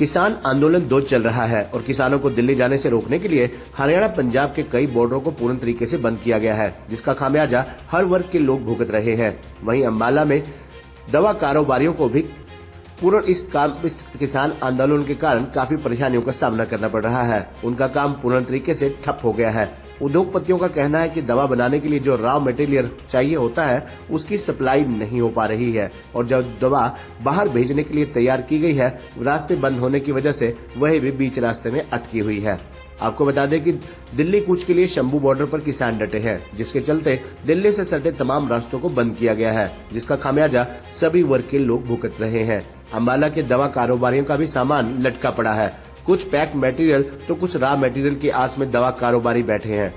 किसान आंदोलन 2 चल रहा है और किसानों को दिल्ली जाने से रोकने के लिए हरियाणा पंजाब के कई बॉर्डरों को पूर्ण तरीके से बंद किया गया है, जिसका खामियाजा हर वर्ग के लोग भुगत रहे हैं। वहीं अंबाला में दवा कारोबारियों को भी इस किसान आंदोलन के कारण काफी परेशानियों का सामना करना पड़ रहा है। उनका काम पूर्ण तरीके से ठप हो गया है। उद्योगपतियों का कहना है कि दवा बनाने के लिए जो रॉ मटेरियल चाहिए होता है उसकी सप्लाई नहीं हो पा रही है और जब दवा बाहर भेजने के लिए तैयार की गई है, रास्ते बंद होने की वजह से वह भी बीच रास्ते में अटकी हुई है। आपको बता दें कि दिल्ली कूच के लिए शंभू बॉर्डर पर किसान डटे हैं, जिसके चलते दिल्ली से सटे तमाम रास्तों को बंद किया गया है, जिसका खामियाजा सभी वर्ग के लोग भुगत रहे हैं। अंबाला के दवा कारोबारियों का भी सामान लटका पड़ा है। कुछ पैक मटेरियल तो कुछ रॉ मटेरियल की आस में दवा कारोबारी बैठे हैं।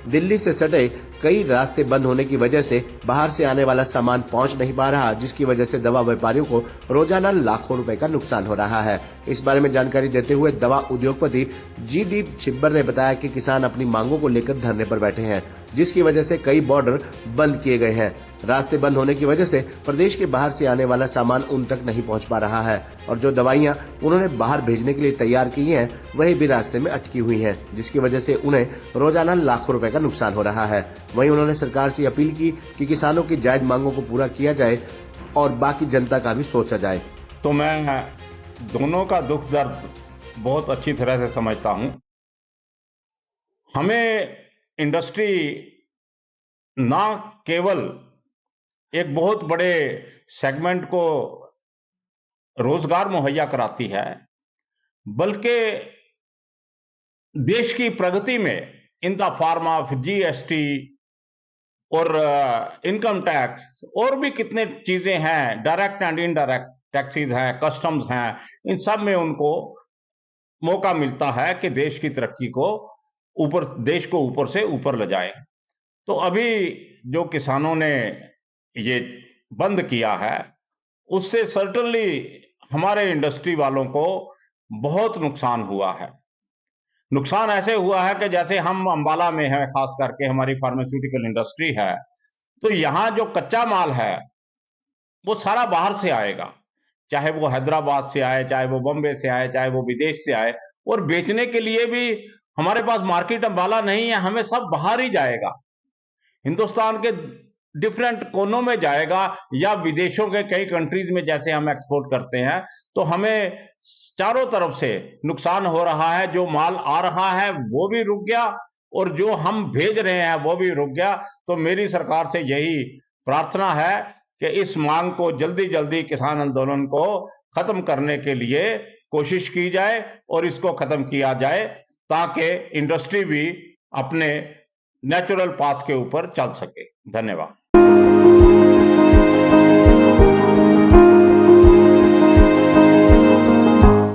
दिल्ली से सटे कई रास्ते बंद होने की वजह से बाहर से आने वाला सामान पहुंच नहीं पा रहा, जिसकी वजह से दवा व्यापारियों को रोजाना लाखों रुपए का नुकसान हो रहा है। इस बारे में जानकारी देते हुए दवा उद्योगपति जी.डी. छिब्बर ने बताया कि किसान अपनी मांगों को लेकर धरने पर बैठे हैं, जिसकी वजह से कई बॉर्डर बंद किए गए हैं। रास्ते बंद होने की वजह से प्रदेश के बाहर से आने वाला सामान उन तक नहीं पहुंच पा रहा है और जो दवाइयां उन्होंने बाहर भेजने के लिए तैयार की हैं, वही भी रास्ते में अटकी हुई हैं, जिसकी वजह से उन्हें रोजाना लाखों रुपए का नुकसान हो रहा है। वहीं उन्होंने सरकार से अपील की कि किसानों की जायज मांगों को पूरा किया जाए और बाकी जनता का भी सोचा जाए। तो मैं दोनों का दुख दर्द बहुत अच्छी तरह से समझता हूं। हमें इंडस्ट्री ना केवल एक बहुत बड़े सेगमेंट को रोजगार मुहैया कराती है, बल्कि देश की प्रगति में in the form of GST और इनकम टैक्स और भी कितने चीजें हैं, डायरेक्ट एंड इनडायरेक्ट टैक्सेस हैं, कस्टम्स हैं, इन सब में उनको मौका मिलता है कि देश की तरक्की को देश को ऊपर से ऊपर ले जाए। तो अभी जो किसानों ने ये बंद किया है, उससे सर्टेनली हमारे इंडस्ट्री वालों को बहुत नुकसान हुआ है। नुकसान ऐसे हुआ है कि जैसे हम अंबाला में हैं, खास करके हमारी फार्मास्यूटिकल इंडस्ट्री है, तो यहां जो कच्चा माल है वो सारा बाहर से आएगा, चाहे वो हैदराबाद से आए, चाहे वो बॉम्बे से आए, चाहे वो विदेश से आए, और बेचने के लिए भी हमारे पास मार्केट अंबाला नहीं है, हमें सब बाहर ही जाएगा, हिंदुस्तान के डिफरेंट कोनों में जाएगा या विदेशों के कई कंट्रीज में जैसे हम एक्सपोर्ट करते हैं। तो हमें चारों तरफ से नुकसान हो रहा है। जो माल आ रहा है वो भी रुक गया और जो हम भेज रहे हैं वो भी रुक गया। तो मेरी सरकार से यही प्रार्थना है कि इस मांग को जल्दी जल्दी किसान आंदोलन को खत्म करने के लिए कोशिश की जाए और इसको खत्म किया जाए, ताकि इंडस्ट्री भी अपने नेचुरल पाथ के ऊपर चल सके। धन्यवाद।